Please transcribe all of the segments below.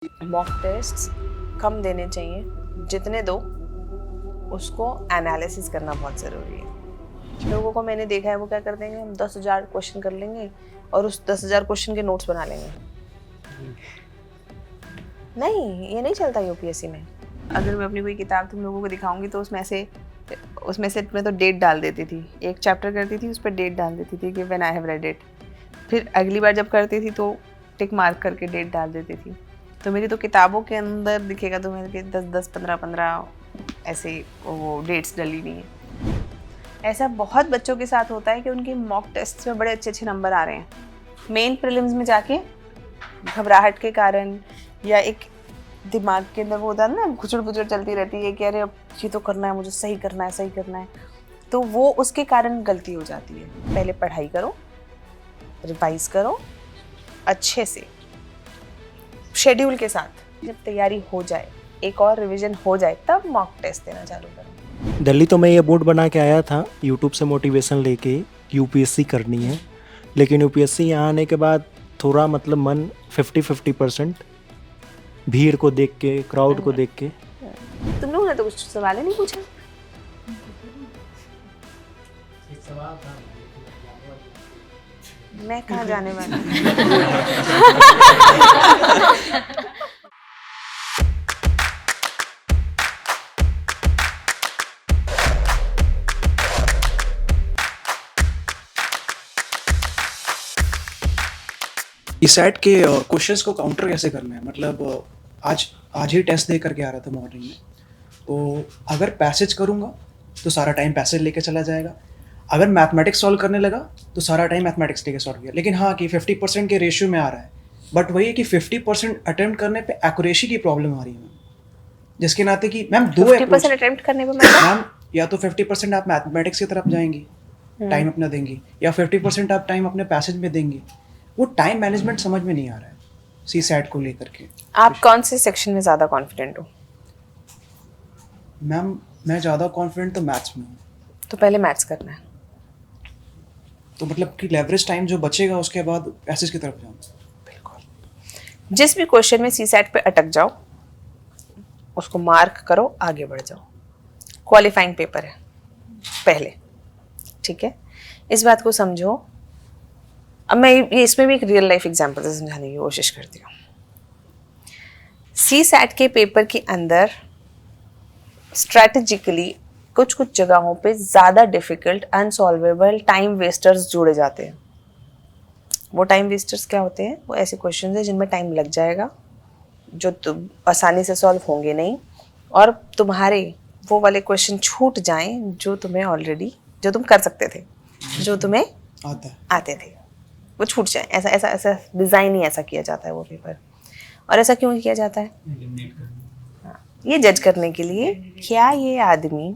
Mock tests कम देने चाहिए, जितने दो उसको एनालिसिस करना बहुत ज़रूरी है। लोगों को मैंने देखा है वो क्या करते हैं, हम 10,000 क्वेश्चन कर लेंगे और उस 10,000 क्वेश्चन के नोट्स बना लेंगे। नहीं, ये नहीं चलता यूपीएससी में। अगर मैं अपनी कोई किताब तुम लोगों को दिखाऊंगी तो उसमें से मैं तो डेट डाल देती थी, एक चैप्टर करती थी उस पर डेट डाल देती थी कि when I have read it. फिर अगली बार जब करती थी तो टिक मार्क करके डेट डाल देती थी। तो मेरी तो किताबों के अंदर दिखेगा तो मेरे 10-10, 15-15 ऐसे वो डेट्स डली हुई हैं। ऐसा बहुत बच्चों के साथ होता है कि उनके मॉक टेस्ट में बड़े अच्छे नंबर आ रहे हैं, मेन प्रीलिम्स में जाके घबराहट के कारण या एक दिमाग के अंदर वो होता है ना, घुचड़ पुचड़ चलती रहती है कि अरे अब ये तो करना है, मुझे सही करना है, सही करना है, तो वो उसके कारण गलती हो जाती है। पहले पढ़ाई करो, रिवाइज करो अच्छे से, शेड्यूल के साथ। जब तैयारी हो जाए, एक और रिवीजन हो जाए, तब मॉक टेस्ट देना चालू करो। दिल्ली तो मैं ये बोर्ड बना के आया था यूट्यूब से मोटिवेशन लेके, यूपीएससी करनी है। लेकिन यूपीएससी यहाँ आने के बाद थोड़ा मतलब मन 50-50% भीड़ को देख के, क्राउड को देख के। तुम लोगों ने तो कुछ सवाल ही नहीं पूछा। मैं कहाँ जाने वाली ईसैट के क्वेश्चंस को काउंटर कैसे करना है, मतलब आज ही टेस्ट दे करके आ रहा था मॉर्निंग में, तो अगर पैसेज करूँगा तो सारा टाइम पैसेज लेके चला जाएगा, अगर मैथमेटिक्स सॉल्व करने लगा तो सारा टाइम मैथमेटिक्स लेके सॉल्व किया। लेकिन हाँ कि 50% के रेशियो में आ रहा है, बट वही है कि 50% अटेम्प्ट करने पे एक्यूरेसी की प्रॉब्लम आ रही है मैम, जिसके नाते कि मैम 50% अटेम्प्ट करने पे मतलब मैम या तो 50% आप मैथमेटिक्स की तरफ जाएंगी, टाइम अपना देंगी, या 50% आप टाइम अपने पैसेज में देंगी। वो टाइम मैनेजमेंट समझ में नहीं आ रहा है सी सैट को लेकर के। आप कौन से सेक्शन में ज़्यादा कॉन्फिडेंट हो? मैम मैं ज़्यादा कॉन्फिडेंट तो मैथ्स में हूँ। तो पहले मैथ्स करना है। तो मतलब कि लेवरेज टाइम जो बचेगा उसके बाद पैसेज की तरफ जाऊँ। बिल्कुल। जिस भी क्वेश्चन में सी सैट पे अटक जाओ उसको मार्क करो, आगे बढ़ जाओ। क्वालिफाइंग पेपर है पहले, ठीक है? इस बात को समझो। अब मैं ये इसमें भी एक रियल लाइफ एग्जांपल से समझाने की कोशिश करती हूँ। सी सैट के पेपर के अंदर स्ट्रैटेजिकली कुछ कुछ जगहों पे ज़्यादा डिफिकल्ट, अनसॉल्वेबल, टाइम वेस्टर्स जोड़े जाते हैं। वो टाइम वेस्टर्स क्या होते हैं? वो ऐसे क्वेश्चन हैं जिनमें टाइम लग जाएगा, जो तुम आसानी से सॉल्व होंगे नहीं, और तुम्हारे वो वाले क्वेश्चन छूट जाएं जो तुम्हें ऑलरेडी, जो तुम कर सकते थे, जो तुम्हें आते थे, वो छूट जाए। ऐसा ऐसा ऐसा डिज़ाइन ही ऐसा किया जाता है वो पेपर। और ऐसा क्यों किया जाता है? ये जज करने के लिए क्या ये आदमी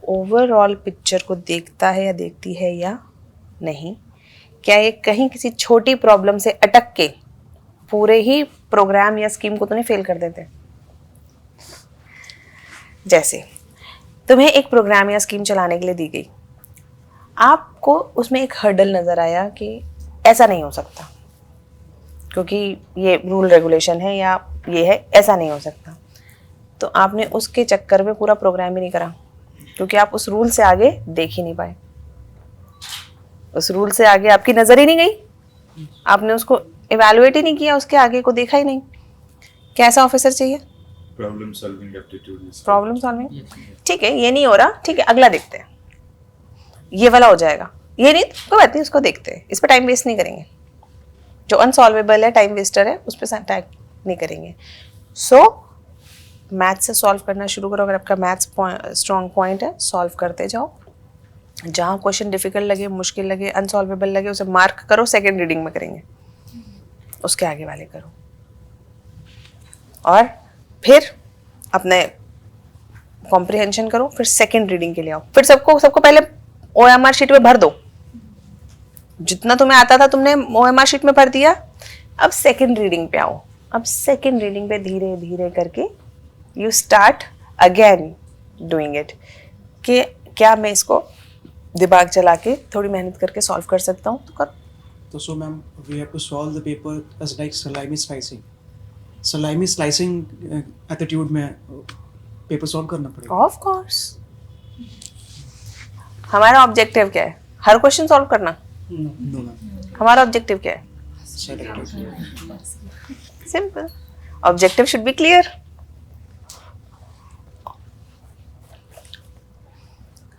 ओवरऑल पिक्चर को देखता है या देखती है या नहीं, क्या ये कहीं किसी छोटी प्रॉब्लम से अटक के पूरे ही प्रोग्राम या स्कीम को तो नहीं फेल कर देते। जैसे तुम्हें एक प्रोग्राम या स्कीम चलाने के लिए दी गई, आपको उसमें एक हर्डल नज़र आया कि ऐसा नहीं हो सकता क्योंकि ये रूल रेगुलेशन है या ये है, ऐसा नहीं हो सकता, तो आपने उसके चक्कर में पूरा प्रोग्राम ही नहीं करा क्योंकि आप उस रूल से आगे देख ही नहीं पाए। उस रूल से आगे आपकी नज़र ही नहीं गई, आपने उसको इवैल्यूएट ही नहीं किया, उसके आगे को देखा ही नहीं। कैसा ऑफिसर चाहिए? Problem solving aptitude. Problem solving, ठीक है, ये नहीं हो रहा, ठीक है, अगला देखते हैं, ये वाला हो जाएगा। ये नहीं, कोई बात नहीं, उसको देखते हैं, इस पर टाइम वेस्ट नहीं करेंगे। जो अनसॉल्वेबल है, टाइम वेस्टर है, उस पर टाइम नहीं करेंगे। सो मैथ से सॉल्व करना शुरू करो। अगर आपका मैथ्स स्ट्रॉन्ग पॉइंट है, सॉल्व करते जाओ। जहाँ क्वेश्चन डिफिकल्ट लगे, मुश्किल लगे, अनसॉल्वेबल लगे, उसे मार्क करो, सेकेंड रीडिंग में करेंगे, उसके आगे वाले करो। और फिर अपने कॉम्प्रिहेंशन करो, फिर सेकेंड रीडिंग के लिए आओ। फिर सबको पहले OMR शीट में भर दो, जितना तुम्हें आता था तुमने OMR शीट में भर दिया। अब सेकेंड रीडिंग पे आओ। अब सेकेंड रीडिंग पे धीरे धीरे करके you start again doing it कि क्या मैं इसको दिमाग चला के थोड़ी मेहनत करके सॉल्व कर सकता हूँ, तो कर। तो so ma'am we have to solve the paper as like salami slicing. Salami slicing attitude में पेपर सॉल्व करना पड़ेगा। Of course. हमारा ऑब्जेक्टिव क्या है? हर क्वेश्चन सॉल्व करना? नो मैम, हमारा ऑब्जेक्टिव क्या है? Selective. Simple. Objective should be clear.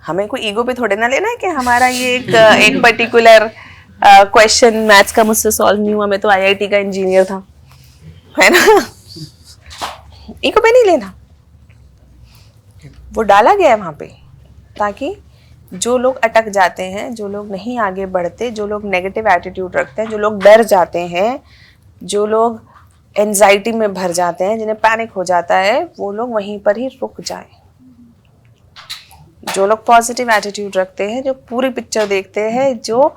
हमें कोई ईगो पे थोड़े ना लेना है कि हमारा ये एक पर्टिकुलर क्वेश्चन मैथ्स का मुझसे सॉल्व नहीं हुआ, मैं तो आईआईटी का इंजीनियर था, है ना। ईगो पे नहीं लेना, वो डाला गया है वहां पे ताकि जो लोग अटक जाते हैं, जो लोग नहीं आगे बढ़ते, जो लोग नेगेटिव एटीट्यूड रखते हैं, जो लोग डर जाते हैं, जो लोग एंजाइटी में भर जाते हैं, जिन्हें पैनिक हो जाता है, वो लोग वहीं पर ही रुक जाएं। जो लोग पॉजिटिव एटीट्यूड रखते हैं, जो पूरी पिक्चर देखते हैं, जो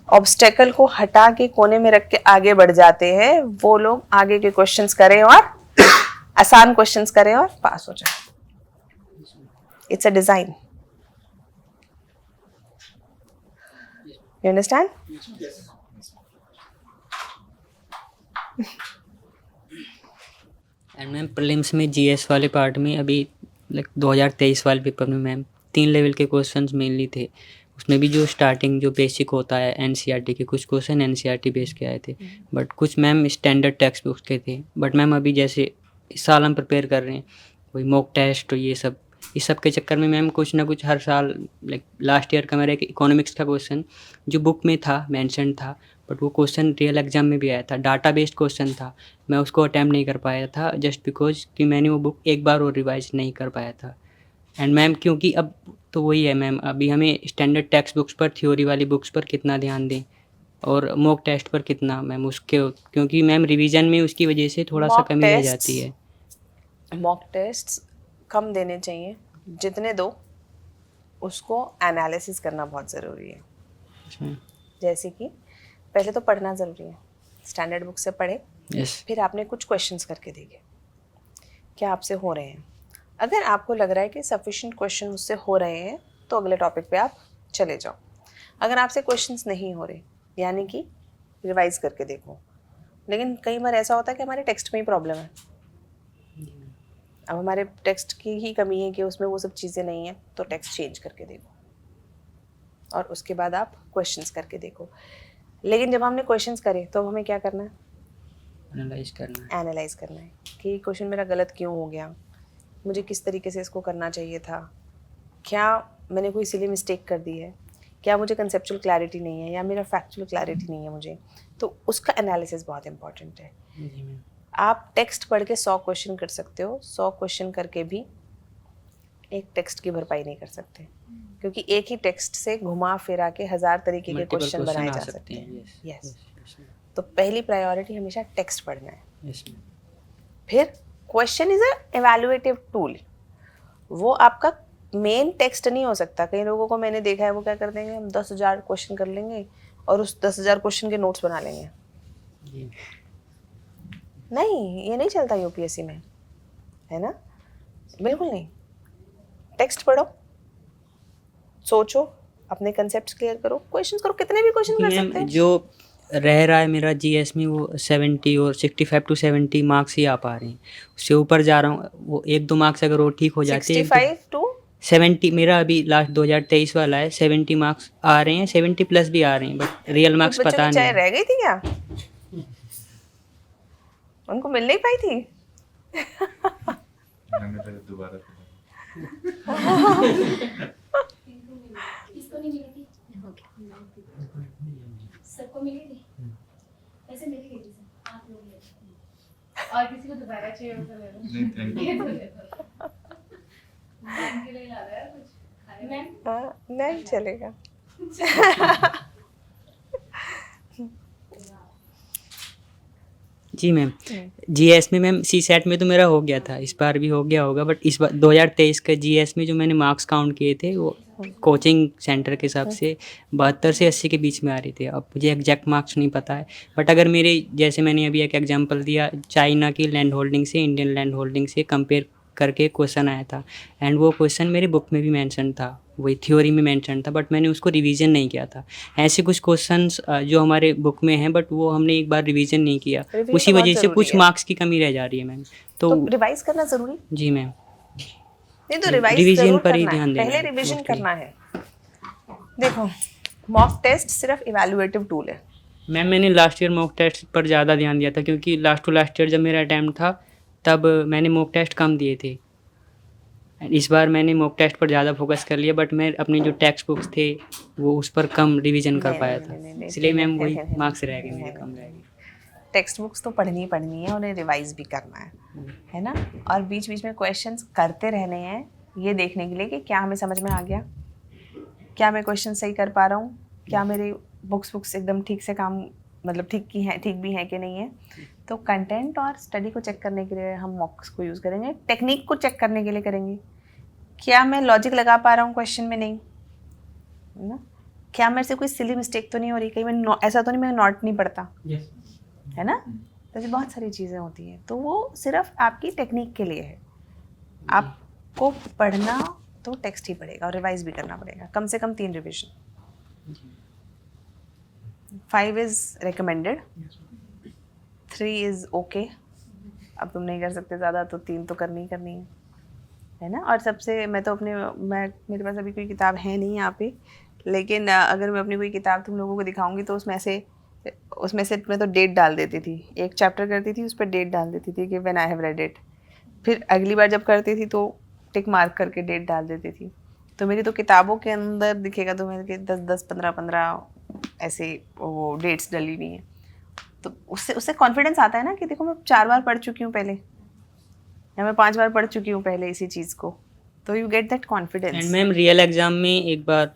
ऑब्स्टेकल को हटा के कोने में रख के आगे बढ़ जाते हैं, वो लोग आगे के क्वेश्चंस करें और आसान क्वेश्चंस करें और पास हो जाए। It's a design. You understand? And ma'am prelims में जीएस वाले पार्ट में अभी 2023 वाले पेपर में मैम 3 लेवल के क्वेश्चंस मेनली थे। उसमें भी जो स्टार्टिंग जो बेसिक होता है एनसीईआरटी के कुछ क्वेश्चन एनसीईआरटी बेस के आए थे, बट कुछ मैम स्टैंडर्ड टेक्स्ट बुक्स के थे। बट मैम अभी जैसे इस साल हम प्रिपेयर कर रहे हैं कोई मॉक टेस्ट, ये सब इस सब के चक्कर में मैम कुछ ना कुछ हर साल लास्ट ईयर का मेरा एक इकोनॉमिक्स का क्वेश्चन जो बुक में था मैंशन था, बट वो क्वेश्चन रियल एग्जाम में भी आया था, डाटा बेस्ड क्वेश्चन था। मैं उसको अटैम्प्ट नहीं कर पाया था जस्ट बिकॉज कि मैंने वो बुक एक बार और रिवाइज नहीं कर पाया था। एंड मैम क्योंकि अब तो वही है मैम, अभी हमें स्टैंडर्ड टेक्स्ट बुक्स पर, थ्योरी वाली बुक्स पर कितना ध्यान दें और मॉक टेस्ट पर कितना मैम उसके, क्योंकि मैम रिवीजन में उसकी वजह से थोड़ा सा कमी रह जाती है। मॉक टेस्ट कम देने चाहिए, जितने दो उसको एनालिसिस करना बहुत ज़रूरी है। जैसे कि पहले तो पढ़ना ज़रूरी है, स्टैंडर्ड बुक से पढ़े, यस फिर आपने कुछ क्वेश्चंस करके देखे क्या आपसे हो रहे हैं। अगर आपको लग रहा है कि सफिशिएंट क्वेश्चन उससे हो रहे हैं तो अगले टॉपिक पे आप चले जाओ। अगर आपसे क्वेश्चंस नहीं हो रहे यानी कि रिवाइज करके देखो। लेकिन कई बार ऐसा होता है कि हमारे टेक्स्ट में ही प्रॉब्लम है। अब हमारे टेक्स्ट की ही कमी है कि उसमें वो सब चीज़ें नहीं हैं, तो टेक्स्ट चेंज करके देखो और उसके बाद आप क्वेश्चंस करके देखो। लेकिन जब हमने क्वेश्चंस करे तो हमें क्या करना है? एनालाइज करना है कि क्वेश्चन मेरा गलत क्यों हो गया, मुझे किस तरीके से इसको करना चाहिए था, क्या मैंने कोई सिली मिस्टेक कर दी है, क्या मुझे कंसेप्चुअल क्लैरिटी नहीं है या मेरा फैक्चुअल क्लैरिटी नहीं है मुझे, तो उसका एनालिसिस बहुत इंपॉर्टेंट है। जी मैम। आप टेक्स्ट पढ़ के 100 क्वेश्चन कर सकते हो, 100 क्वेश्चन करके भी एक टेक्स्ट की भरपाई नहीं कर सकते, क्योंकि एक ही टेक्स्ट से घुमा फिरा के 1000 तरीके के क्वेश्चन बनाए जा सकते हैं। यस। तो पहली प्रायोरिटी हमेशा टेक्स्ट पढ़ना है। Yes ma'am. फिर क्वेश्चन इज अ एवेलुएटिव टूल, वो आपका मेन टेक्स्ट नहीं हो सकता। कई लोगों को मैंने देखा है वो क्या कर देंगे, हम 10,000 क्वेश्चन कर लेंगे और उस 10,000 क्वेश्चन के नोट्स बना लेंगे। जी। नहीं, ये नहीं चलता यूपीएससी में, है ना, बिल्कुल नहीं। टेक्स्ट पढ़ो, सोचो, अपने कंसेप्ट्स क्लियर करो, क्वेश्चंस करो, कितने भी क्वेश्चन कर सकते मैम हैं। जो रह रहा है मेरा जीएस में वो 70 और 65 to 70 मार्क्स ही आ पा रहे हैं, उससे ऊपर जा रहा हूँ। वो 1-2 मार्क्स अगर वो ठीक हो जाते हैं 65 to 70, मेरा अभी लास्ट 2023 वाला है, 70 मार्क्स आ रहे हैं, 70 प्लस भी आ रहे हैं, बट रियल मार्क्स कुछ बच्चों पता की चाय नहीं। रह गई थी क्या, उनको मिल नहीं पाई थी। मैंने पहले दोबारा पढ़ा। किसको नहीं मिली थी? सबको मिली थी। ऐसे मिली थी सर, आप लोग ले लो। और किसी को दोबारा चाहिए हो तो ले लो। नहीं, थैंक यू। ये तो ले लो। मैम के लिए ला रहा है कुछ खाने मैम? हाँ, नहीं चलेगा। जी मैम। जीएस में मैम सीसेट में तो मेरा हो गया था, इस बार भी हो गया होगा, बट इस बार 2023 का जीएस में जो मैंने मार्क्स काउंट किए थे वो कोचिंग सेंटर के हिसाब से 72 से 80 के बीच में आ रही थी। अब मुझे एग्जैक्ट मार्क्स नहीं पता है, बट अगर मेरे जैसे मैंने अभी एक एग्जांपल दिया, चाइना की लैंड होल्डिंग से इंडियन लैंड होल्डिंग से कंपेयर करके एक क्वेश्चन आया था, एंड वो क्वेश्चन मेरे बुक में भी मेंशन था, वही थ्योरी में मेंशन था, बट मैंने उसको रिवीजन नहीं किया था। ऐसे कुछ क्वेश्चंस जो हमारे बुक में हैं बट वो हमने एक बार रिवीजन नहीं किया, Revision उसी तो बहुत वजह से ज़रूरी कुछ है। मार्क्स की कमी रह जा रही है मैम। तो तो रिवाइज करना ज़रूरी जी मैम, नहीं, तो रिवाइज रिवीजन जरूर पर ही करना है, ध्यान देना पहले है रिवीजन mostly। करना है। देखो, मॉक टेस्ट सिर्फ इवैल्यूएटिव टूल है। मैम मैंने लास्ट ईयर मॉक टेस्ट पर ज़्यादा ध्यान दिया था, क्योंकि लास्ट टू लास्ट ईयर जब मेरा अटैम्प्ट था तब मैंने मॉक टेस्ट कम दिए थे। इस बार मैंने मॉक टेस्ट पर ज़्यादा फोकस कर लिया, बट मैं अपनी जो टेक्स्ट बुक्स थे वो उस पर कम रिवीजन कर नहीं, पाया नहीं, था, नहीं, नहीं, इसलिए नहीं, मैम नहीं, वही नहीं, मार्क्स रह गए नहीं, मेरे, नहीं, कम नहीं। रह गए। टेक्स्ट बुक्स तो पढ़नी पढ़नी है, उन्हें रिवाइज भी करना है ना। और बीच बीच में क्वेश्चंस करते रहने हैं, ये देखने के लिए कि क्या हमें समझ में आ गया, क्या मैं क्वेश्चन सही कर पा रहा हूँ, क्या मेरे बुक्स एकदम ठीक से काम, मतलब ठीक भी है कि नहीं है। तो कंटेंट और स्टडी को चेक करने के लिए हम मॉक्स को यूज़ करेंगे, टेक्निक को चेक करने के लिए करेंगे, क्या मैं लॉजिक लगा पा रहा हूँ क्वेश्चन में, नहीं है ना, क्या मेरे से कोई सिली मिस्टेक तो नहीं हो रही, कहीं मैं ऐसा तो नहीं मैं नॉट नहीं पढ़ता, है ना। तो ऐसी बहुत सारी चीज़ें होती हैं, तो वो सिर्फ आपकी टेक्निक के लिए है। आपको पढ़ना तो टेक्स्ट ही पड़ेगा और रिवाइज भी करना पड़ेगा, कम से कम 3 revision. 5 is recommended, 3 is okay. अब तुम नहीं कर सकते ज़्यादा तो 3 तो करनी ही करनी है ना। और सबसे मैं मेरे पास अभी कोई किताब है नहीं यहाँ पे, लेकिन अगर मैं अपनी कोई किताब तुम लोगों को दिखाऊंगी तो उसमें से मैं तो डेट डाल देती थी, एक चैप्टर करती थी उस पर डेट डाल देती थी कि when I have read it. फिर अगली बार जब करती थी तो टिक मार्क करके डेट डाल देती थी। तो मेरी तो किताबों के अंदर दिखेगा तो मेरे 10 15 ऐसे वो डेट्स डली हुई हैं। तो उससे कॉन्फिडेंस आता है ना कि देखो मैं 4 बार पढ़ चुकी हूँ पहले, या मैं 5 बार पढ़ चुकी हूँ पहले इसी चीज़ को, तो you get that confidence. And ma'am real exam में एक बार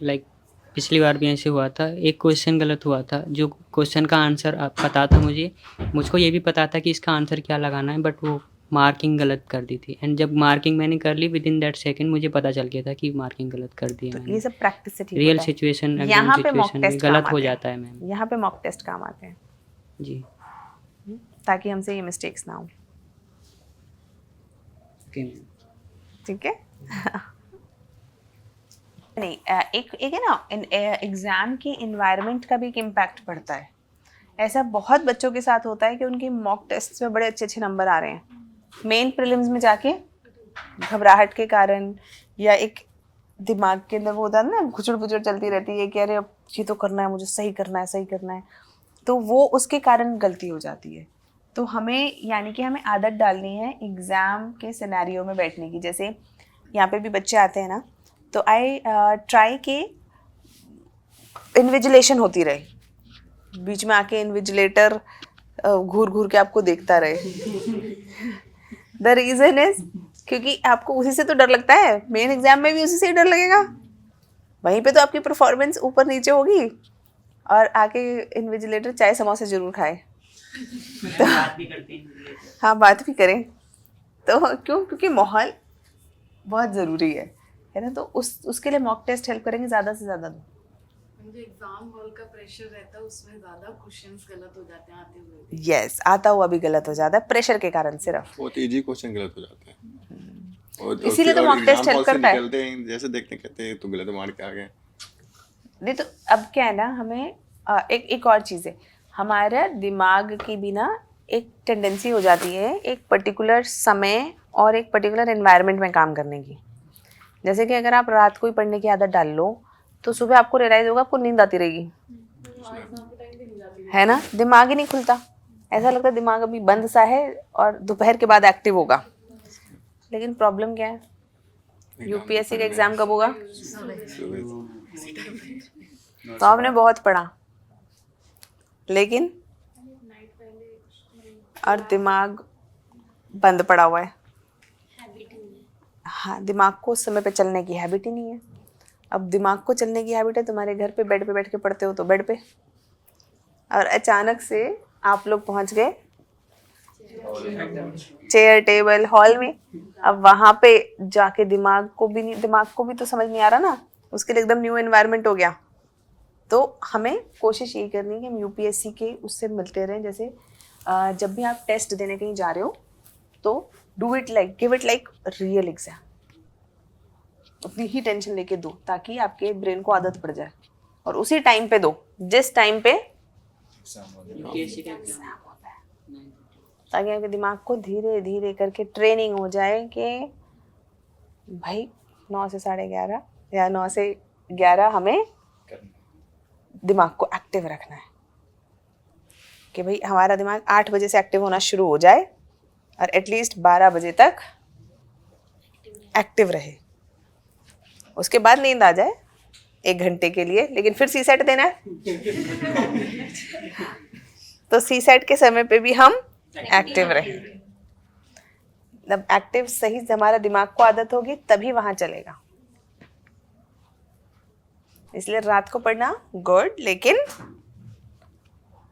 पिछली बार भी ऐसे हुआ था, एक क्वेश्चन गलत हुआ था, जो क्वेश्चन का आंसर पता था मुझको ये भी पता था कि इसका आंसर क्या लगाना है, बट वो मार्किंग गलत कर दी थी। एंड जब मार्किंग मैंने कर ली विद इन दैट सेकेंड मुझे पता चल गया था कि मार्किंग गलत कर दी है तो मैंने। ये सब प्रैक्टिस से ठीक रियल होता है। सिचुएशन, यहाँ पे मॉक सिचुएशन में टेस्ट गलत काम हो आते जाता है हैं, मैम। यहाँ पे मॉक टेस्ट काम आते हैं जी ताकि हमसे ये मिस्टेक्स ना हो, ओके मैम। ठीक है। नहीं, एक है ना, एग्ज़ाम की इन्वायरमेंट का भी एक इम्पैक्ट पड़ता है। ऐसा बहुत बच्चों के साथ होता है कि उनकी मॉक टेस्ट में बड़े अच्छे नंबर आ रहे हैं, मेन प्रीलिम्स में जाके घबराहट के कारण या एक दिमाग के अंदर वो होता है ना, खुचड़ चलती रहती है कि अरे अब ये तो करना है, मुझे सही करना है, तो वो उसके कारण गलती हो जाती है। तो हमें यानी कि हमें आदत डालनी है एग्ज़ाम के सिनेरियो में बैठने की। जैसे यहाँ पे भी बच्चे आते हैं ना, तो आई ट्राई के इन्विजिलेशन होती रहे, बीच में आके इन्विजिलेटर घूर के आपको देखता रहे। द रीज़न इज क्योंकि आपको उसी से तो डर लगता है, मेन एग्जाम में भी उसी से ही डर लगेगा, वहीं पे तो आपकी परफॉर्मेंस ऊपर नीचे होगी। और आके इन्विजिलेटर चाय समोसे जरूर खाए, तो हाँ बात भी करें, तो क्योंकि माहौल बहुत ज़रूरी है ना। तो उसके लिए मॉक टेस्ट हेल्प करेंगे ज़्यादा से ज़्यादा। जो एग्जाम हॉल का प्रेशर रहता है उसमें ज्यादा क्वेश्चंस गलत हो जाते हैं आते हुए। यस, आता हुआ भी गलत हो जाता है प्रेशर के कारण सिर्फ, बहुत इजी क्वेश्चन गलत हो जाते हैं और इसीलिए तो मॉक टेस्ट हेल्प करता है। निकलते हैं जैसे देखते कहते हैं तो गलत मार के आ गए। नहीं तो अब क्या है ना, हमें एक और चीज़ है, हमारा दिमाग की भी ना एक टेंडेंसी हो जाती है एक पर्टिकुलर समय और एक पर्टिकुलर एनवायरनमेंट में काम करने की। जैसे कि अगर आप रात को ही पढ़ने की आदत डाल लो तो सुबह आपको रियलाइज होगा आपको नींद आती रहेगी, है ना, दिमाग ही नहीं खुलता, ऐसा लगता है दिमाग अभी बंद सा है और दोपहर के बाद एक्टिव होगा। लेकिन प्रॉब्लम क्या है, यूपीएससी का एग्ज़ाम कब होगा? तो आपने बहुत पढ़ा लेकिन और दिमाग बंद पड़ा हुआ है। हाँ, दिमाग को उस समय पे चलने की हैबिट ही नहीं है। अब दिमाग को चलने की हैबिट है, तुम्हारे घर पे बेड पे बैठ के पढ़ते हो तो बेड पे, और अचानक से आप लोग पहुंच गए चेयर टेबल हॉल में। अब वहाँ पे जाके दिमाग को भी तो समझ नहीं आ रहा ना, उसके लिए एकदम न्यू एनवायरनमेंट हो गया। तो हमें कोशिश यही करनी है कि हम यूपीएससी के उससे मिलते रहें। जैसे जब भी आप टेस्ट देने कहीं जा रहे हो तो do it like, give it like real exam, उतनी ही टेंशन लेके दो ताकि आपके ब्रेन को आदत पड़ जाए, और उसी टाइम पे दो जिस टाइम पे ताकि आपके दिमाग को धीरे धीरे करके ट्रेनिंग हो जाए कि भाई 9 से 11:30 या 9 से 11 हमें दिमाग को एक्टिव रखना है, कि भाई हमारा दिमाग 8 बजे से एक्टिव होना शुरू हो जाए और एटलीस्ट 12 बजे तक एक्टिव रहे। उसके बाद नींद आ जाए 1 घंटे के लिए, लेकिन फिर सी सेट देना है तो सी सेट के समय पे भी हम एक्टिव रहे। जब एक्टिव सही हमारा दिमाग को आदत होगी तभी वहां चलेगा। इसलिए रात को पढ़ना गुड, लेकिन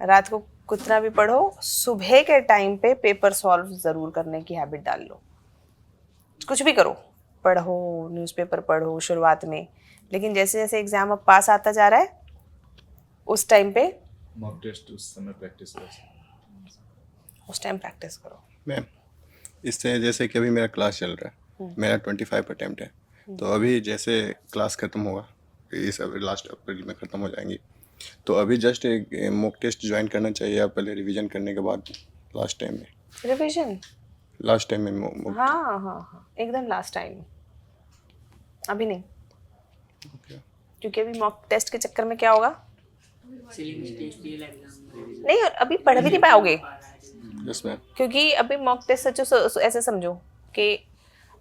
रात को कितना भी पढ़ो, सुबह के टाइम पे पेपर सॉल्व जरूर करने की हैबिट डाल लो। कुछ भी करो, पढ़ो, न्यूज़पेपर पढ़ो शुरुआत में, लेकिन जैसे जैसे एग्जाम अब पास आता जा रहा है उस टाइम पे मॉक टेस्ट उस समय प्रैक्टिस कर सकते उस टाइम प्रैक्टिस करो। मैम इससे जैसे कि अभी मेरा क्लास चल रहा है, मेरा 25 अटेम्प्ट है, तो अभी जैसे क्लास ख़त्म होगा, इस लास्ट अप्रैल में ख़त्म हो जाएंगी, तो अभी जस्ट एक मॉक टेस्ट ज्वाइन करना चाहिए या पहले रिवीजन करने के बाद लास्ट टाइम में? रिवीजन लास्ट टाइम में mock- हाँ, एकदम लास्ट टाइम, अभी नहीं, Okay. क्योंकि अभी मॉक टेस्ट के चक्कर में क्या होगा, नहीं, और अभी पढ़ भी नहीं पाओगे, Yes, मैम। क्योंकि अभी मॉक टेस्ट सचो ऐसे समझो कि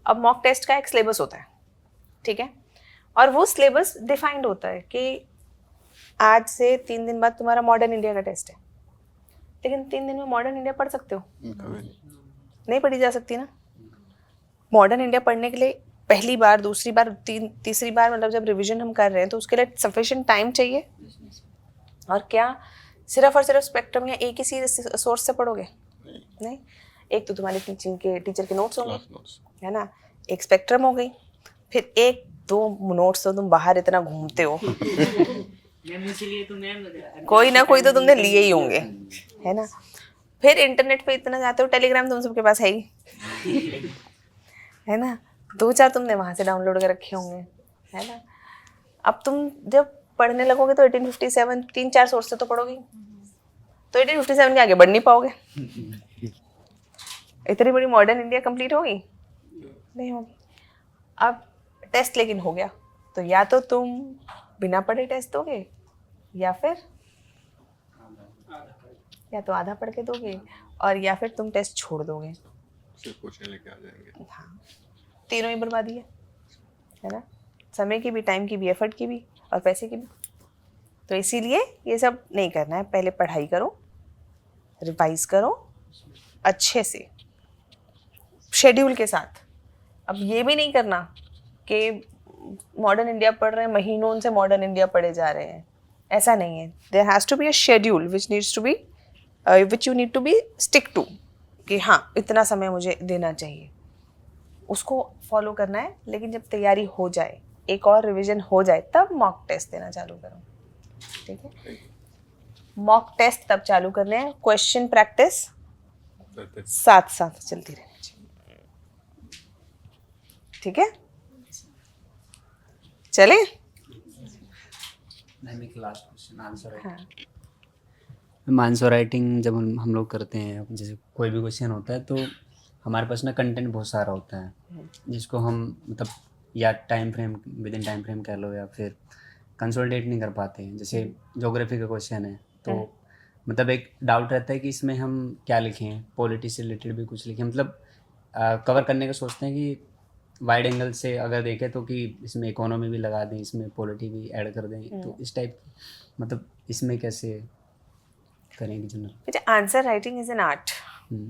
अब मॉक टेस्ट का एक सिलेबस होता है, ठीक है, और वो सिलेबस डिफाइंड होता है कि आज से 3 दिन बाद तुम्हारा मॉडर्न इंडिया का टेस्ट है, लेकिन 3 दिन में मॉडर्न इंडिया पढ़ सकते हो? कभी नहीं। नहीं पढ़ी जा सकती ना। मॉडर्न इंडिया पढ़ने के लिए पहली बार, दूसरी बार, तीसरी बार, मतलब जब रिवीजन हम कर रहे हैं तो उसके लिए सफिशिएंट टाइम चाहिए। और क्या सिर्फ और सिर्फ स्पेक्ट्रम या एक ही सोर्स से पढ़ोगे? नहीं, एक तो तुम्हारे टीचर के नोट्स होंगे, Class notes। है ना, एक स्पेक्ट्रम हो गई, फिर 1-2 नोट्स तो तुम बाहर इतना घूमते हो कोई ना कोई तो तुमने लिए ही होंगे, है ना, फिर इंटरनेट पे इतना जाते हो, टेलीग्राम तुम सबके पास है ही है ना, 2-4 तुमने वहां से डाउनलोड कर रखे होंगे, है ना। अब तुम जब पढ़ने लगोगे तो 1857 3-4 सोर्स से तो पढ़ोगे, तो 1857 के आगे बढ़ नहीं पाओगे। इतनी बड़ी मॉडर्न इंडिया कंप्लीट होगी? नहीं होगी। अब टेस्ट लेकिन हो गया, तो या तो तुम बिना पढ़े टेस्ट दोगे, या फिर या तो आधा पढ़ के दोगे, और या फिर तुम टेस्ट छोड़ दोगे। सिर्फ क्वेश्चन लेके आ जाएंगे। हाँ, तीनों ही बर्बादी है ना, समय की भी, टाइम की भी, एफर्ट की भी, और पैसे की भी। तो इसीलिए ये सब नहीं करना है, पहले पढ़ाई करो, रिवाइज करो अच्छे से, शेड्यूल के साथ। अब ये भी नहीं करना कि मॉडर्न इंडिया पढ़ रहे हैं, महीनों से मॉडर्न इंडिया पढ़े जा रहे हैं, ऐसा नहीं है। There has to be a schedule which needs to be which you need to be stick to, कि हाँ इतना समय मुझे देना चाहिए, उसको फॉलो करना है। लेकिन जब तैयारी हो जाए, एक और रिवीजन हो जाए, तब मॉक टेस्ट देना चालू करो, ठीक है। मॉक टेस्ट तब चालू करने हैं, क्वेश्चन प्रैक्टिस साथ साथ चलती रहनी चाहिए, ठीक है। चले, एक लास्ट क्वेश्चन, आंसर हाँ, आंसर राइटिंग जब हम लोग करते हैं, जैसे कोई भी क्वेश्चन होता है तो हमारे पास ना कंटेंट बहुत सारा होता है, जिसको हम मतलब या time frame, with in time frame कह लो, या फिर कंसोलिडेट नहीं कर पाते हैं। जैसे ज्योग्राफी का क्वेश्चन है तो मतलब एक डाउट रहता है कि इसमें हम क्या लिखें, पॉलिटी से रिलेटेड भी कुछ लिखें, मतलब कवर करने का सोचते हैं कि वाइड एंगल से अगर देखें तो कि इसमें इकोनॉमी भी लगा दें, इसमें पॉलिटी भी ऐड कर दें, तो इस टाइप, मतलब इसमें कैसे करेंगे general? Answer writing is an art,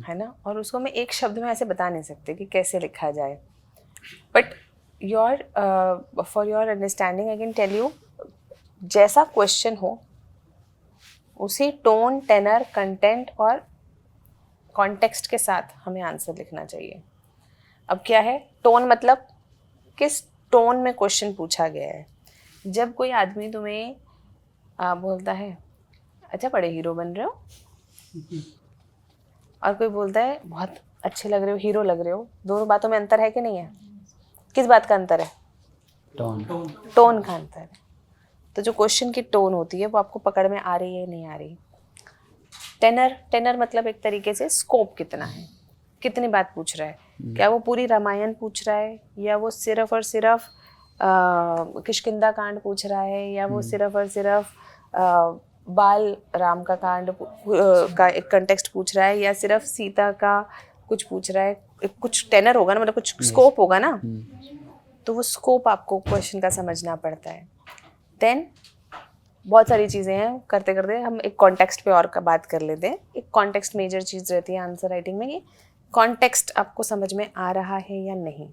है ना, और उसको मैं एक शब्द में ऐसे बता नहीं सकते कि कैसे लिखा जाए, but for your understanding I can tell you, जैसा क्वेश्चन हो उसी टोन, टेनर, कंटेंट और कॉन्टेक्स्ट के साथ हमें आंसर लिखना चाहिए। अब क्या है टोन, मतलब किस टोन में क्वेश्चन पूछा गया है। जब कोई आदमी तुम्हें बोलता है अच्छा बड़े हीरो बन रहे हो, और कोई बोलता है बहुत अच्छे लग रहे हो, हीरो लग रहे हो, दोनों बातों में अंतर है कि नहीं है? किस बात का अंतर है? टोन। टोन का अंतर है। तो जो क्वेश्चन की टोन होती है वो आपको पकड़ में आ रही है नहीं आ रही। टेनर मतलब एक तरीके से स्कोप कितना है, कितनी बात पूछ रहा है, क्या वो पूरी रामायण पूछ रहा है, या वो सिर्फ और सिर्फ किष्किंधा कांड पूछ रहा है, या वो सिर्फ और सिर्फ बाल राम का कांड का एक कंटेक्स्ट पूछ रहा है, या सिर्फ सीता का कुछ पूछ रहा है। कुछ टेनर होगा ना, मतलब कुछ स्कोप होगा ना, तो वो स्कोप आपको क्वेश्चन का समझना पड़ता है। देन बहुत सारी चीज़ें हैं, करते करते हम एक कॉन्टेक्स्ट पे और का बात कर लेते हैं। एक कॉन्टेक्स्ट मेजर चीज़ रहती है आंसर राइटिंग में, कि कॉन्टेक्स्ट आपको समझ में आ रहा है या नहीं,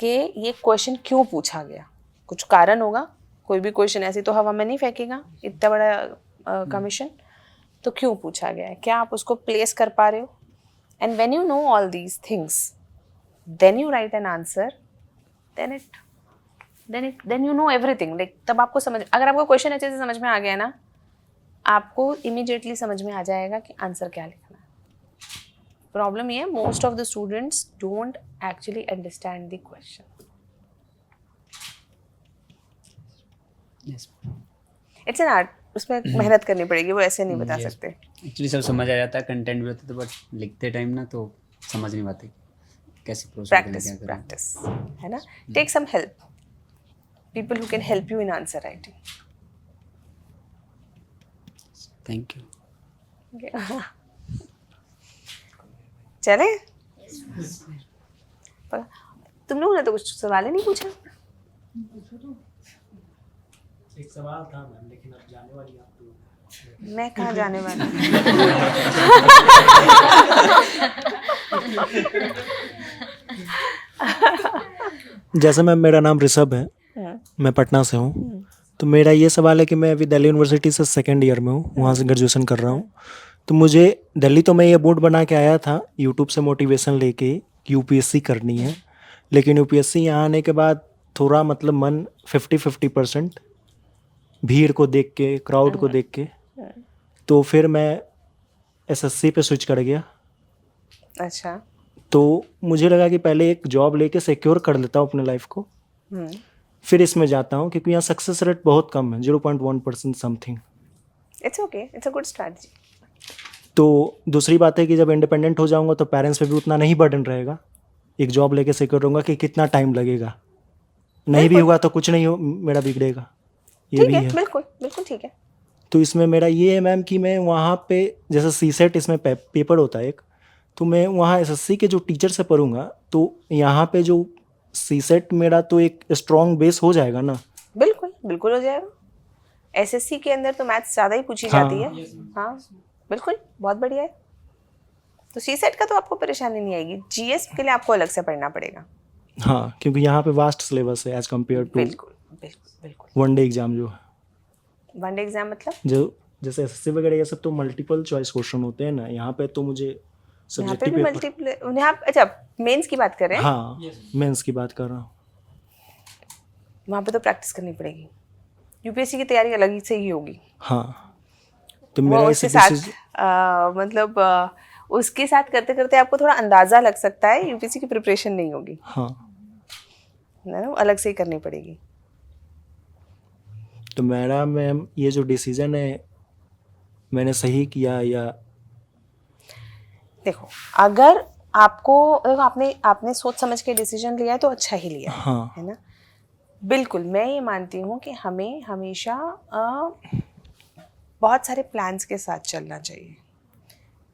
कि ये क्वेश्चन क्यों पूछा गया। कुछ कारण होगा, कोई भी क्वेश्चन ऐसी तो हवा में नहीं फेंकेगा इतना बड़ा कमीशन, तो क्यों पूछा गया है, क्या आप उसको प्लेस कर पा रहे हो। And when you know all these things then you write an answer, then you know everything. Like तब आपको समझ, अगर आपको क्वेश्चन अच्छे से समझ में आ गया ना, आपको इमीडिएटली समझ में आ जाएगा कि आंसर क्या लिखना है। प्रॉब्लम ये है, most of the students don't actually understand the question. It's an art, उसमें मेहनत करनी पड़ेगी, वो ऐसे नहीं बता सकते। एक्चुअली सब समझ आ जाता है, कंटेंट भी होता है, तो बट लिखते टाइम ना तो समझ नहीं पाते कैसे प्रोसेस प्रैक्टिस है ना, take some help, people who can help you in answer writing. Thank you. Okay. चले? तुम लोगों ने तो कुछ सवाल ही नहीं पूछा। एक सवाल था मैम, लेकिन अब जाने वाली आप तो। मैं कहाँ जाने वाली? जैसे मैम मेरा नाम ऋषभ है, मैं पटना से हूँ, तो मेरा ये सवाल है कि मैं अभी दिल्ली यूनिवर्सिटी से सेकेंड ईयर में हूँ, वहाँ से ग्रेजुएशन कर रहा हूँ। तो मुझे दिल्ली तो मैं ये बोर्ड बना के आया था यूट्यूब से मोटिवेशन लेके यूपीएससी करनी है, लेकिन यूपीएससी यहाँ आने के बाद थोड़ा मतलब मन 50-50% भीड़ को देख के, क्राउड को देख के, तो फिर मैं एसएससी पे स्विच कर गया। अच्छा। तो मुझे लगा कि पहले एक जॉब लेके सिक्योर कर लेता हूँ अपने लाइफ को, फिर इसमें जाता हूँ, क्योंकि यहाँ सक्सेस रेट बहुत कम है, 0.1% something. It's okay, it's a good strategy. तो दूसरी बात है कि जब इंडिपेंडेंट हो जाऊंगा तो पेरेंट्स पे भी उतना नहीं बर्डन रहेगा, एक जॉब लेके सिक्योर होऊंगा कि कितना टाइम लगेगा, नहीं भी होगा तो कुछ नहीं हो, मेरा बिगड़ेगा, ये भी है। बिल्कुल बिल्कुल ठीक है। तो इसमें मेरा ये है मैम कि मैं वहाँ पे जैसे सीसेट इसमें पेपर होता है एक, तो मैं वहाँ एसएससी के जो टीचर से पढ़ूंगा, तो यहाँ पे जो सीसेट मेरा तो एक स्ट्रॉन्ग बेस हो जाएगा ना। बिल्कुल बिल्कुल हो जाएगा। एसएससी के अंदर तो मैथ्स ज़्यादा ही पूछी जाती है। हाँ बिल्कुल, बहुत बढ़िया है। तो सीसेट का तो आपको परेशानी नहीं आएगी, जीएस के लिए आपको अलग से पढ़ना पड़ेगा। हाँ, क्योंकि यहाँ पे वास्ट सिलेबस है एज कम्पेयर टू बिल्कुल बिल्कुल बिल्कुल। वनडे एग्जाम जो है, वनडे एग्जाम मतलब जो जैसे एसएससी वगैरह ये सब तो मल्टीपल चॉइस क्वेश्चन होते हैं ना, यहाँ पे तो मुझे यहाँ पे सब्जेक्टिव भी पेपर। मल्टीपल, यहाँ अच्छा मेंस की बात कर रहे हैं? हाँ, मेंस की बात कर रहा हूँ। वहाँ पे तो प्रैक्टिस करनी पड़ेगी, यूपीएससी की तैयारी अलग ही से ही होगी। हाँ, तो वो मेरा उसके साथ मतलब उसके साथ करते करते आपको थोड़ा अंदाज़ा लग सकता है, यूपीएससी की प्रिपरेशन नहीं होगी। हाँ, ना अलग से ही करनी पड़ेगी। तो मेरा मैम ये जो डिसीजन है मैंने सही किया या? देखो, अगर आपको, देखो आपने सोच समझ के डिसीजन लिया है तो अच्छा ही लिया है, हाँ, है ना। बिल्कुल, मैं ये मानती हूँ कि हमें हमेशा बहुत सारे प्लान्स के साथ चलना चाहिए।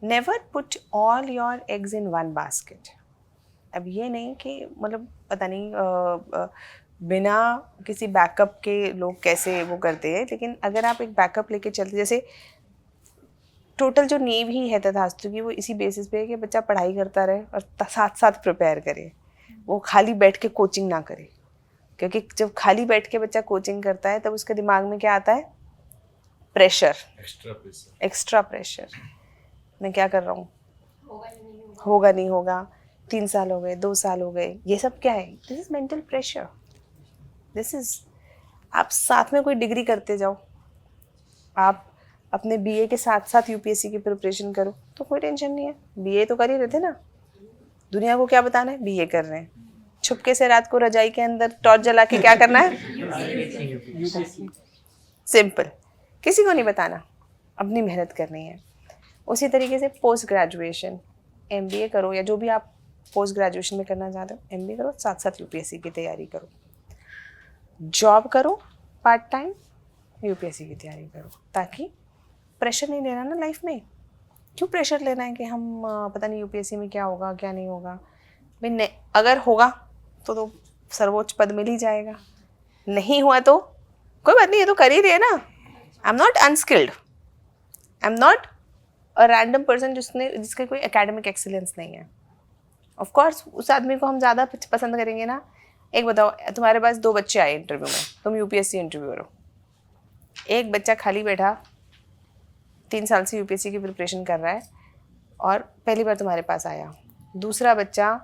Never put all your eggs in one basket. अब ये नहीं कि मतलब पता नहीं बिना किसी बैकअप के लोग कैसे वो करते हैं, लेकिन अगर आप एक बैकअप लेके चलते, जैसे टोटल जो नींव ही है तथास्तु की, वो इसी बेसिस पे है कि बच्चा पढ़ाई करता रहे और साथ साथ प्रिपेयर करे, वो खाली बैठ के कोचिंग ना करे। क्योंकि जब खाली बैठ के बच्चा कोचिंग करता है तब उसके दिमाग में क्या आता है? Pressure, extra pressure. मैं क्या कर रहा हूँ, होगा नहीं होगा, 3 साल हो गए, 2 साल हो गए, ये सब क्या है? This is mental pressure. This is, आप साथ में कोई डिग्री करते जाओ, आप अपने बीए के साथ साथ यूपीएससी की प्रिपरेशन करो तो कोई टेंशन नहीं है। बीए तो कर ही रहे थे ना, दुनिया को क्या बताना है? बीए कर रहे हैं। छुपके से रात को रजाई के अंदर टॉर्च जला के क्या करना है? सिंपल, किसी को नहीं बताना, अपनी मेहनत करनी है। उसी तरीके से पोस्ट ग्रेजुएशन, एमबीए करो या जो भी आप पोस्ट ग्रेजुएशन में करना चाहते हो, एमबीए करो, साथ साथ यूपीएससी की तैयारी करो, जॉब करो पार्ट टाइम, यूपीएससी की तैयारी करो, ताकि प्रेशर नहीं लेना ना लाइफ में। क्यों प्रेशर लेना है कि हम पता नहीं यूपीएससी में क्या होगा क्या नहीं होगा। भाई नहीं, अगर होगा तो सर्वोच्च पद मिल ही जाएगा, नहीं हुआ तो कोई बात नहीं, ये तो कर ही रहे हैं ना। I am not unskilled, I am not a random person जिसके कोई एकेडमिक एक्सीलेंस नहीं है। ऑफ कोर्स उस आदमी को हम ज़्यादा पसंद करेंगे ना। एक बताओ, तुम्हारे पास 2 बच्चे आए इंटरव्यू में, तुम यूपीएससी इंटरव्यूअर हो, एक बच्चा खाली बैठा 3 साल से यूपीएससी की प्रिपरेशन कर रहा है और पहली बार तुम्हारे पास आया। दूसरा बच्चा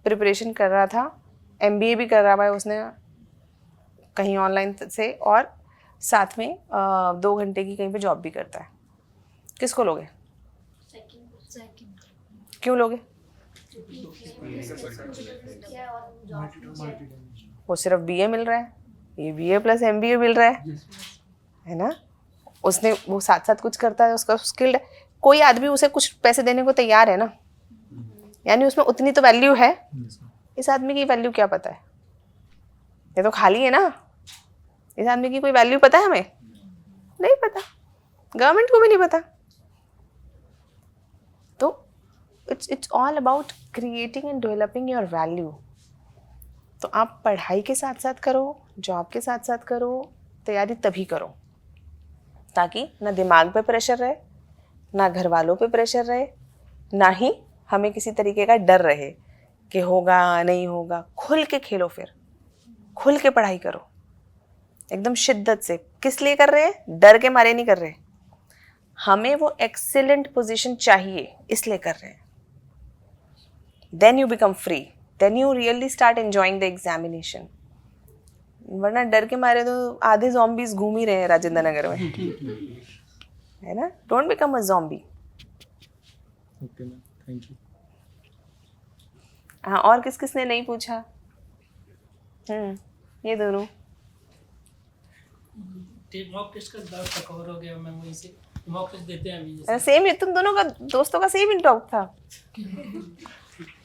प्रिपरेशन कर रहा था, एमबीए भी कर रहा है उसने कहीं ऑनलाइन से, और साथ में 2 घंटे की कहीं पे जॉब भी करता है। किसको लोगे? क्यों लोगे? वो सिर्फ बीए मिल रहा है, ये बीए प्लस एमबीए मिल रहा है ना। उसने वो साथ साथ कुछ करता है, उसका स्किल्ड है, कोई आदमी उसे कुछ पैसे देने को तैयार है ना, यानी उसमें उतनी तो वैल्यू है। इस आदमी की वैल्यू क्या पता है? ये तो खाली है ना। इस आदमी की कोई वैल्यू पता है हमें? नहीं पता, गवर्नमेंट को भी नहीं पता। तो it's all about creating and developing your value. तो आप पढ़ाई के साथ साथ करो, जॉब के साथ साथ करो, तैयारी तभी करो ताकि ना दिमाग पे प्रेशर रहे, ना घर वालों पे प्रेशर रहे, ना ही हमें किसी तरीके का डर रहे कि होगा नहीं होगा। खुल के खेलो, फिर खुल के पढ़ाई करो एकदम शिद्दत से। किस लिए कर रहे हैं? डर के मारे नहीं कर रहे, हमें वो एक्सीलेंट पोजीशन चाहिए इसलिए कर रहे हैं। Then you become free, then you really start enjoying the examination. वरना डर के मारे तो आधे zombies घूम ही रहे हैं राजेंद्र नगर में, है ना। Don't become a zombie। Okay ma'am, thank you. हाँ, और किस किसने नहीं पूछा? ये दोनों मॉक टेस्ट का डाउट का कवर हो गया मैम, वहीं से मॉक टेस्ट देते हैं अभी जैसे। सेम है, तुम दोनों का दोस्तों का सेम डाउट था।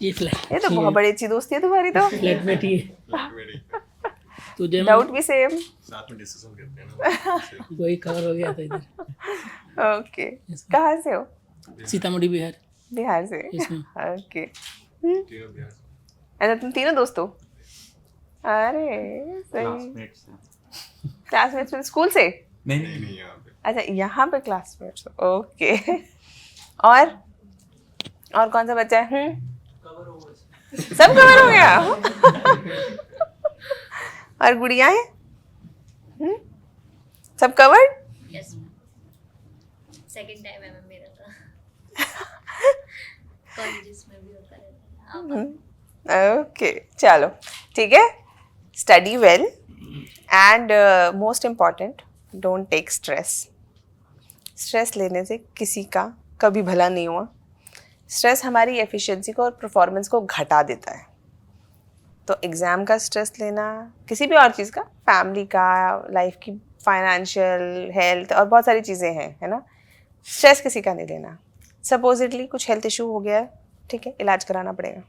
ये फ्लैट, ये तो बहुत बड़ी अच्छी दोस्ती है तुम्हारी तो। फ्लैटमेट ही तो जब डाउट भी सेम, साथ में डिस्कशन करते हैं ना। वही कवर हो गया था इधर। ओके। कहाँ से हो? सीतामढ़ी बिहार। बिहार से। इसमें ओके। अच्छा, तुम तीनों दोस्त हो? अरे सही। क्लासमेट्स में स्कूल से? नहीं यहाँ पे। अच्छा, यहाँ पे क्लासमेट्स। ओके। और कौन सा बच्चा है? सब कवर हो गया। और गुड़िया है? सब कवर्ड? यस सेकंड टाइम है मेरा तो कॉलेजेस में भी होता रहता है। ओके, चलो ठीक है। Study well and most important, don't take stress. Stress लेने से किसी का कभी भला नहीं हुआ। स्ट्रेस हमारी एफिशिएंसी को और परफॉर्मेंस को घटा देता है। तो एग्ज़ाम का स्ट्रेस लेना, किसी भी और चीज़ का, फैमिली का, लाइफ की, फाइनेंशियल, हेल्थ और बहुत सारी चीज़ें हैं, है ना। स्ट्रेस किसी का नहीं लेना। सपोजिटली कुछ हेल्थ इशू हो गया है, ठीक है, इलाज कराना पड़ेगा,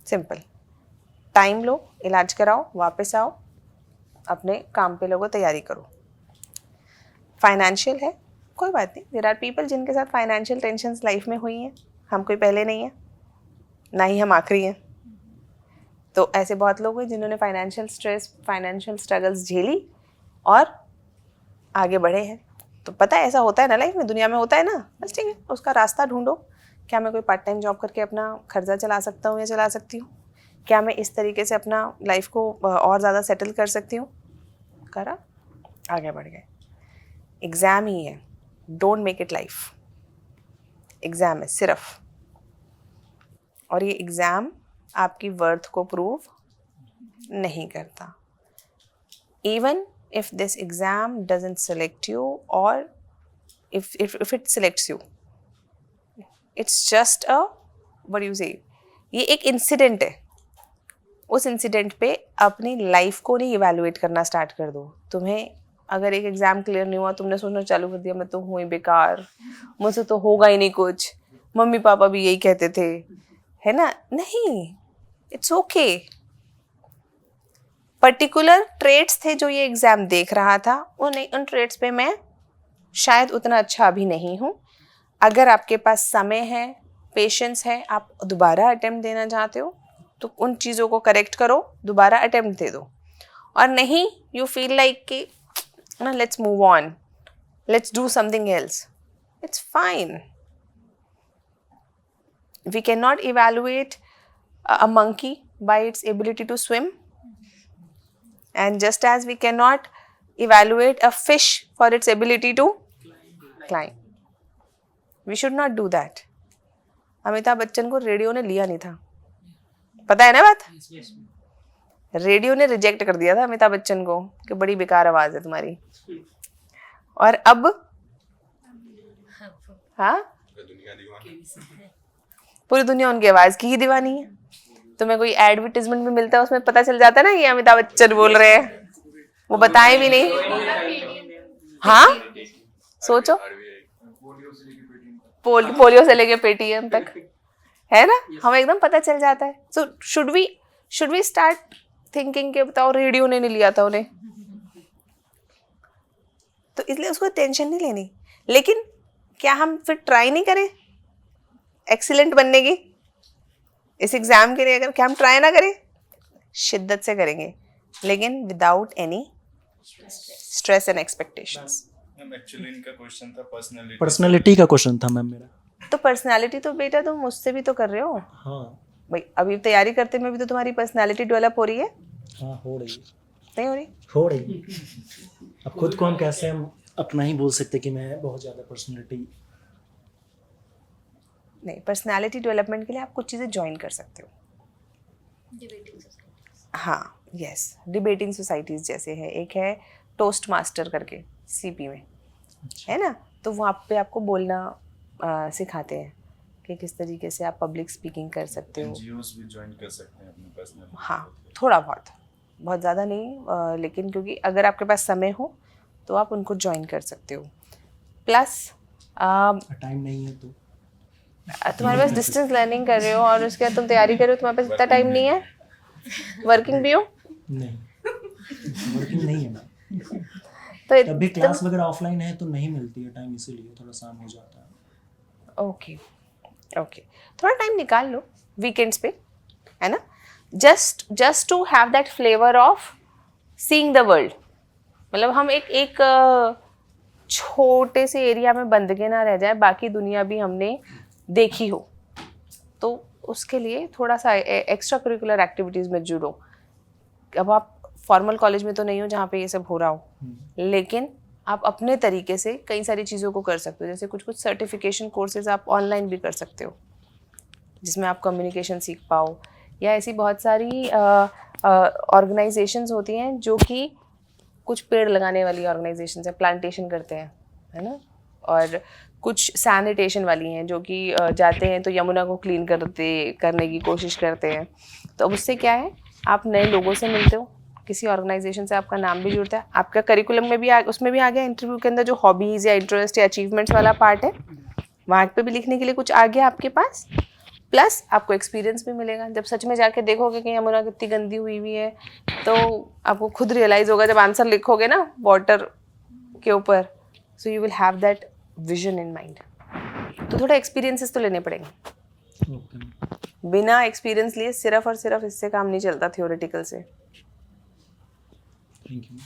सिंपल। टाइम लो, इलाज कराओ, वापस आओ, अपने काम पे लोगों, तैयारी करो। फाइनेंशियल है, कोई बात नहीं, देयर आर पीपल जिनके साथ फाइनेंशियल टेंशन्स लाइफ में हुई हैं। हम कोई पहले नहीं है, ना ही हम आखिरी हैं। तो ऐसे बहुत लोग हैं जिन्होंने फाइनेंशियल स्ट्रेस, फाइनेंशियल स्ट्रगल्स झेली और आगे बढ़े हैं। तो पता है ऐसा होता है ना, लाइफ में, दुनिया में होता है ना। बस ठीक है, उसका रास्ता ढूंढो। क्या मैं कोई पार्ट टाइम जॉब करके अपना खर्चा चला सकता हूँ या चला सकती हूँ? क्या मैं इस तरीके से अपना लाइफ को और ज़्यादा सेटल कर सकती हूँ? करा, आगे बढ़ गए। एग्ज़ाम ही है, don't make it life. Exam है सिर्फ, और ये एग्ज़ाम आपकी वर्थ को प्रूव नहीं करता। Even if this exam doesn't select you, or if it selects you, it's just a, what do you say, ये एक इंसिडेंट है, उस इंसिडेंट पे अपनी लाइफ को नहीं इवैल्यूएट करना स्टार्ट कर दो। तुम्हें अगर एक एग्ज़ाम क्लियर नहीं हुआ, तुमने सोचना चालू कर दिया मैं तो हूँ ही बेकार, मुझसे तो होगा ही नहीं कुछ, मम्मी पापा भी यही कहते थे, है ना? नहीं, इट्स ओके। पर्टिकुलर ट्रेट्स थे जो ये एग्ज़ाम देख रहा था, उन ट्रेट्स पे मैं शायद उतना अच्छा अभी नहीं हूँ। अगर आपके पास समय है, पेशेंस है, आप दोबारा अटेम्प्ट देना चाहते हो तो उन चीज़ों को करेक्ट करो, दोबारा अटेम्प्ट दे दो। और नहीं, यू फील लाइक कि ना let's move on, let's do something else, it's fine. We cannot evaluate a monkey by its ability to swim, and just as we cannot evaluate a fish for its ability to climb. We should not do that. Amitabh Bachchan को radio ने लिया नहीं था, पता है ना बात? Radio ने रिजेक्ट कर दिया था अमिताभ बच्चन को कि बड़ी बेकार आवाज है तुम्हारी। और अब हाँ, पूरी दुनिया उनकी आवाज की ही दीवानी है। तुम्हें कोई एडवर्टाइजमेंट भी मिलता है, उसमें पता चल जाता है ना ये अमिताभ बच्चन बोल रहे हैं, वो बताए भी नहीं। हाँ, सोचो, पोलियो से लेके पेटीएम तक, है ना? हमें एकदम पता चल जाता है। So should we start thinking के बताओ रेडियो ने नहीं लिया था उन्हें, तो इसलिए उसको टेंशन नहीं लेनी। लेकिन क्या हम फिर ट्राई नहीं करें एक्सीलेंट बनने की इस एग्जाम के लिए? अगर क्या हम ट्राई ना करें? शिद्दत से करेंगे, लेकिन without any stress and expectations. Ma'am actually इनका क्वेश्चन था पर्सनालिटी का क्वेश्चन था मैम मेरा। तो पर्सनालिटी तो बेटा तुम मुझसे भी तो कर रहे हो। हाँ भाई अभी तैयारी करते में भी तो तुम्हारी पर्सनालिटी डेवलप हो रही है। हाँ, हो रही है। नहीं हो रही? हो रही। अब खुद को हम कैसे हम अपना ही बोल सकते कि मैं बहुत ज़्यादा पर्सनालिटी। नहीं, पर्सनालिटी डेवलपमेंट के लिए आप कुछ चीज़ें ज्वाइन कर सकते हो। हाँ, यस, डिबेटिंग सोसाइटीज़ जैसे है, एक है टोस्ट मास्टर करके सीपी में, है ना? तो वहाँ पे आपको बोलना सिखाते हैं कि किस तरीके से आप पब्लिक स्पीकिंग कर सकते हो। एनजीओस भी ज्वाइन कर सकते हैं अपने पर्सनल। हाँ, थोड़ा बहुत ज़्यादा नहीं, लेकिन क्योंकि अगर आपके पास समय हो तो आप उनको ज्वाइन कर सकते हो। प्लस टाइम नहीं है तो तुम्हारे पास डिस्टेंस लर्निंग कर रहे हो और उसके बाद तुम तैयारी कर रहे हो, तुम्हारे पास इतना टाइम नहीं है। वर्किंग भी हो? नहीं, वर्किंग नहीं है ना। तो तभी क्लास वगैरह ऑफलाइन है तो नहीं मिलती है टाइम, इसीलिए थोड़ा सा हो जाता है। ओके, थोड़ा टाइम निकाल लो वीकेंड्स पे, है ना? Just to have that flavour of seeing the world. मतलब हम एक छोटे से एरिया में बंद के ना रह जाए, बाकी दुनिया भी हमने देखी हो। तो उसके लिए थोड़ा सा एक्स्ट्रा करिकुलर एक्टिविटीज़ में जुड़ो। अब आप फॉर्मल कॉलेज में तो नहीं हो जहाँ पे ये सब हो रहा हो, लेकिन आप अपने तरीके से कई सारी चीज़ों को कर सकते हो। जैसे कुछ सर्टिफिकेशन कोर्सेज आप ऑनलाइन भी कर सकते हो जिसमें आप कम्युनिकेशन सीख पाओ, या ऐसी बहुत सारी ऑर्गेनाइजेशंस होती हैं जो कि कुछ पेड़ लगाने वाली ऑर्गेनाइजेशंस हैं, प्लांटेशन करते हैं, है ना? और कुछ सैनिटेशन वाली हैं जो कि जाते हैं तो यमुना को क्लीन करने की कोशिश करते हैं। तो अब उससे क्या है, आप नए लोगों से मिलते हो, किसी ऑर्गेनाइजेशन से आपका नाम भी जुड़ता है, आपका करिकुलम में भी उसमें भी आ गया, इंटरव्यू के अंदर जो हॉबीज़ या इंटरेस्ट या अचीवमेंट्स वाला पार्ट है वहाँ पे भी लिखने के लिए कुछ आ गया आपके पास। प्लस आपको एक्सपीरियंस भी मिलेगा। जब सच में जाके देखोगे कि यमुना कितनी गंदी हुई हुई है तो आपको खुद रियलाइज़ होगा जब आंसर लिखोगे ना वाटर के ऊपर। So you will have that vision in mind. तो थोड़ा एक्सपीरियंसेस तो लेने पड़ेंगे। बिना एक्सपीरियंस लिए सिर्फ और सिर्फ इससे काम नहीं चलता थियोरेटिकल से। Thank you.